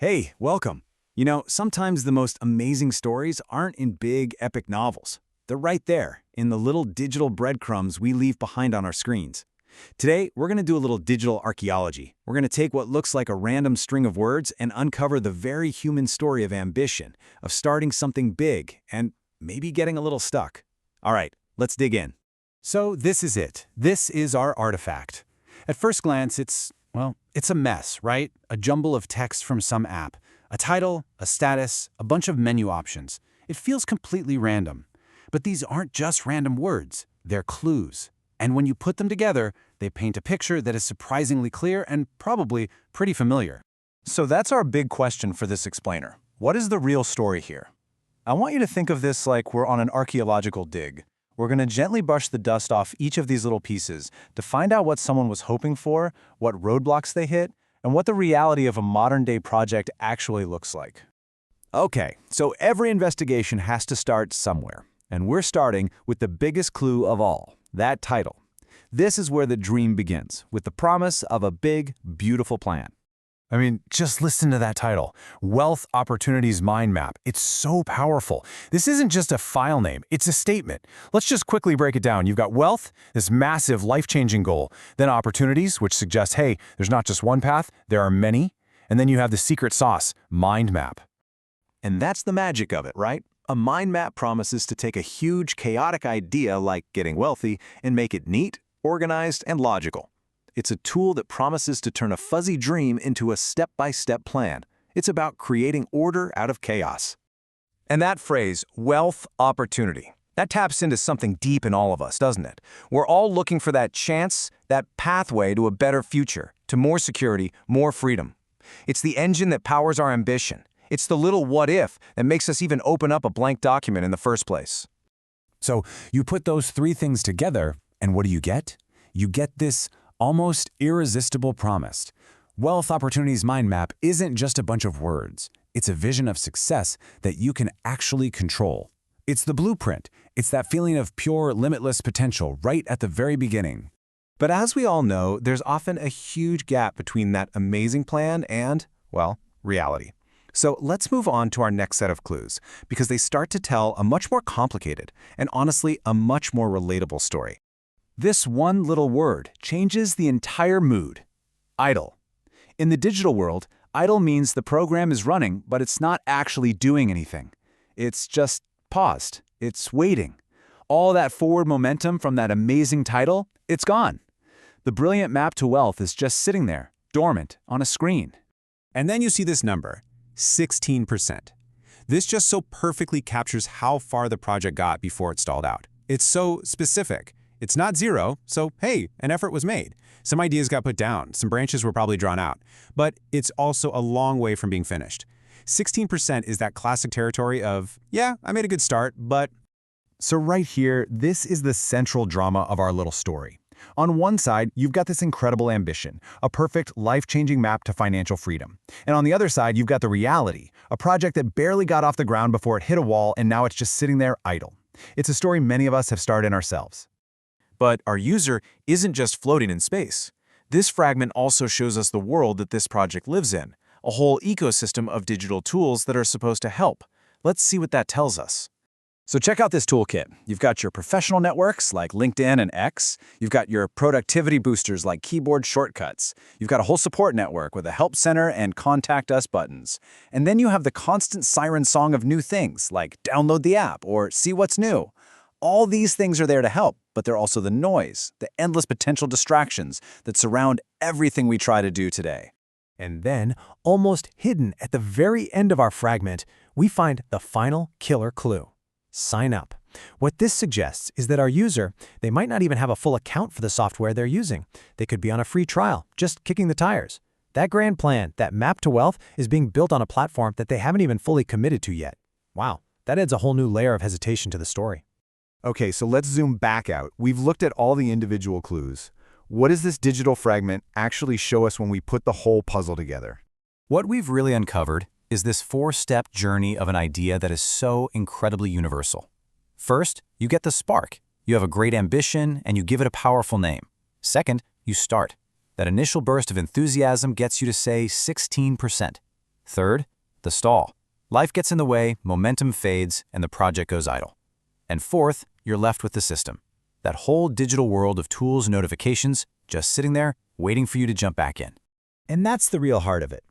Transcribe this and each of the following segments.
Hey, welcome. Sometimes the most amazing stories aren't in big, epic novels. They're right there, in the little digital breadcrumbs we leave behind on our screens. Today, we're going to do a little digital archaeology. We're going to take what looks like a random string of words and uncover the very human story of ambition, of starting something big, and maybe getting a little stuck. All right, let's dig in. So this is it. This is our artifact. At first glance, it's a mess, right? A jumble of text from some app. A title, a status, a bunch of menu options. It feels completely random. But these aren't just random words. They're clues. And when you put them together, they paint a picture that is surprisingly clear and probably pretty familiar. So that's our big question for this explainer. What is the real story here? I want you to think of this like we're on an archaeological dig. We're going to gently brush the dust off each of these little pieces to find out what someone was hoping for, what roadblocks they hit, and what the reality of a modern-day project actually looks like. Okay, so every investigation has to start somewhere. And we're starting with the biggest clue of all, that title. This is where the dream begins, with the promise of a big, beautiful plan. Just listen to that title. Wealth Opportunities Mind Map. It's so powerful. This isn't just a file name, it's a statement. Let's just quickly break it down. You've got wealth, this massive life-changing goal. Then opportunities, which suggests, hey, there's not just one path, there are many. And then you have the secret sauce, mind map. And that's the magic of it, right? A mind map promises to take a huge, chaotic idea like getting wealthy and make it neat, organized, and logical. It's a tool that promises to turn a fuzzy dream into a step-by-step plan. It's about creating order out of chaos. And that phrase, wealth opportunity, that taps into something deep in all of us, doesn't it? We're all looking for that chance, that pathway to a better future, to more security, more freedom. It's the engine that powers our ambition. It's the little what-if that makes us even open up a blank document in the first place. So you put those three things together, and what do you get? You get this almost irresistible promise. Wealth Opportunities Mind Map isn't just a bunch of words. It's a vision of success that you can actually control. It's the blueprint. It's that feeling of pure, limitless potential right at the very beginning. But as we all know, there's often a huge gap between that amazing plan and, well, reality. So let's move on to our next set of clues, because they start to tell a much more complicated and honestly a much more relatable story. This one little word changes the entire mood. Idle. In the digital world, idle means the program is running, but it's not actually doing anything. It's just paused. It's waiting. All that forward momentum from that amazing title, it's gone. The brilliant map to wealth is just sitting there, dormant, on a screen. And then you see this number, 16%. This just so perfectly captures how far the project got before it stalled out. It's so specific. It's not zero, so hey, an effort was made. Some ideas got put down, some branches were probably drawn out, but it's also a long way from being finished. 16% is that classic territory of, yeah, I made a good start, but... So right here, this is the central drama of our little story. On one side, you've got this incredible ambition, a perfect, life-changing map to financial freedom. And on the other side, you've got the reality, a project that barely got off the ground before it hit a wall and now it's just sitting there idle. It's a story many of us have starred in ourselves. But our user isn't just floating in space. This fragment also shows us the world that this project lives in, a whole ecosystem of digital tools that are supposed to help. Let's see what that tells us. So check out this toolkit. You've got your professional networks like LinkedIn and X. You've got your productivity boosters like keyboard shortcuts. You've got a whole support network with a help center and contact us buttons. And then you have the constant siren song of new things like download the app or see what's new. All these things are there to help, but they're also the noise, the endless potential distractions that surround everything we try to do today. And then, almost hidden at the very end of our fragment, we find the final killer clue. Sign up. What this suggests is that our user, they might not even have a full account for the software they're using. They could be on a free trial, just kicking the tires. That grand plan, that map to wealth, is being built on a platform that they haven't even fully committed to yet. Wow, that adds a whole new layer of hesitation to the story. Okay, so let's zoom back out. We've looked at all the individual clues. What does this digital fragment actually show us when we put the whole puzzle together? What we've really uncovered is this four-step journey of an idea that is so incredibly universal. First, you get the spark. You have a great ambition, and you give it a powerful name. Second, you start. That initial burst of enthusiasm gets you to say 16%. Third, the stall. Life gets in the way, momentum fades, and the project goes idle. And fourth, you're left with the system. That whole digital world of tools and notifications just sitting there, waiting for you to jump back in. And that's the real heart of it.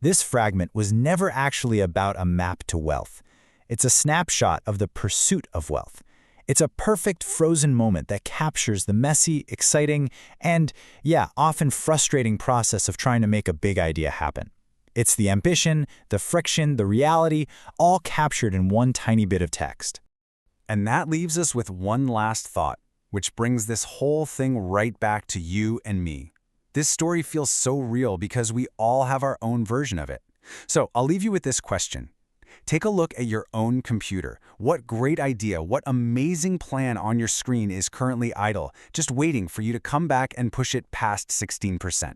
This fragment was never actually about a map to wealth. It's a snapshot of the pursuit of wealth. It's a perfect frozen moment that captures the messy, exciting, and, yeah, often frustrating process of trying to make a big idea happen. It's the ambition, the friction, the reality, all captured in one tiny bit of text. And that leaves us with one last thought, which brings this whole thing right back to you and me. This story feels so real because we all have our own version of it. So I'll leave you with this question. Take a look at your own computer. What great idea, what amazing plan on your screen is currently idle, just waiting for you to come back and push it past 16%.